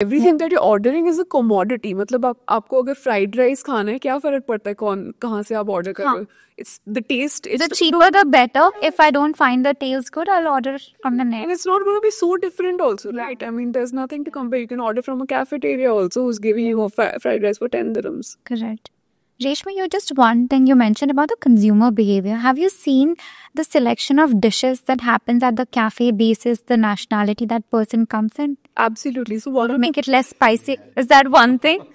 Everything that you're ordering is a commodity. मतलब आपको अगर फ्राइड राइस खाना है, क्या फर्क पड़ता है कहाँ से आप ऑर्डर कर रहे हो? It's the taste. The cheaper the better. If I don't find the taste good, I'll order from the net. And it's not going to be so different also, right? I mean, there's nothing to compare. You can order from a cafeteria also who's giving you a fried rice for 10 dirhams. Correct. Reshma, you just one thing you mentioned about the consumer behavior. Have you seen the selection of dishes that happens at the cafe basis, the nationality that person comes in? Absolutely. So one of Make it less spicy. Is that one thing?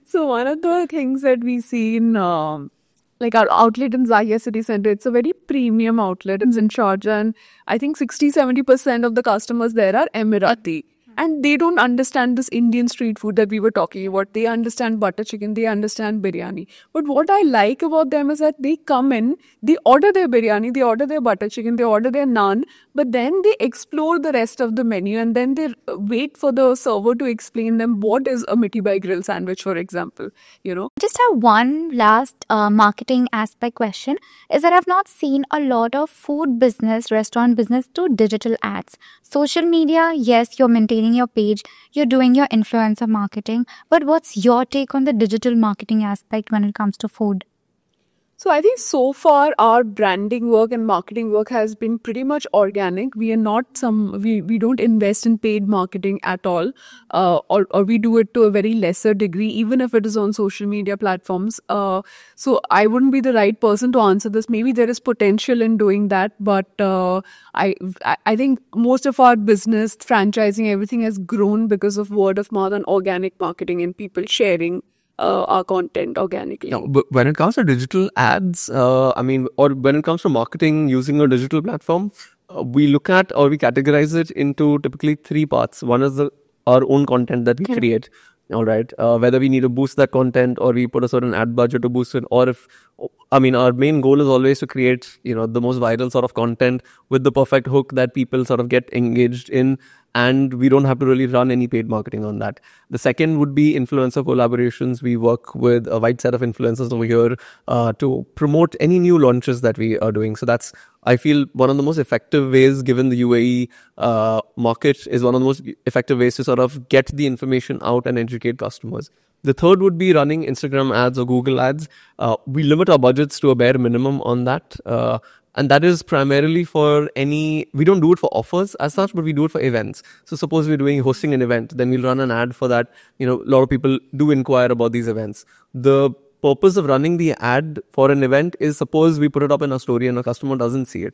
So one of the things that we see in like our outlet in Zahia City Center, it's a very premium outlet. It's in Sharjah, and I think 60-70% of the customers there are Emirati. And they don't understand this Indian street food that we were talking about. They understand butter chicken, they understand biryani. But what I like about them is that they come in, they order their biryani, they order their butter chicken, they order their naan, but then they explore the rest of the menu, and then they wait for the server to explain them what is a Mithi Bai grill sandwich, for example. Just have one last marketing aspect question is that I've not seen a lot of food business, restaurant business do digital ads. Social media, yes, you're maintaining your page, you're doing your influencer marketing, but what's your take on the digital marketing aspect when it comes to food? So I think so far our branding work and marketing work has been pretty much organic. We are not we don't invest in paid marketing at all, or we do it to a very lesser degree, even if it is on social media platforms. So I wouldn't be the right person to answer this. Maybe there is potential in doing that, but I think most of our business, franchising, everything has grown because of word of mouth and organic marketing and people sharing our content organically. No, but when it comes to digital ads, or when it comes to marketing using a digital platform, we look at or we categorize it into typically three parts. One is our own content that we create. All right. Whether we need to boost that content or we put a certain ad budget to boost it, or our main goal is always to create, the most viral sort of content with the perfect hook that people sort of get engaged in, and we don't have to really run any paid marketing on that. The second would be influencer collaborations. We work with a wide set of influencers over here to promote any new launches that we are doing. So that's, I feel, one of the most effective ways, given the UAE market, is one of the most effective ways to sort of get the information out and educate customers. The third would be running Instagram ads or Google ads. We limit our budgets to a bare minimum on that. And that is primarily we don't do it for offers as such, but we do it for events. So suppose we're hosting an event, then we'll run an ad for that. A lot of people do inquire about these events. The purpose of running the ad for an event is, suppose we put it up in a story and a customer doesn't see it.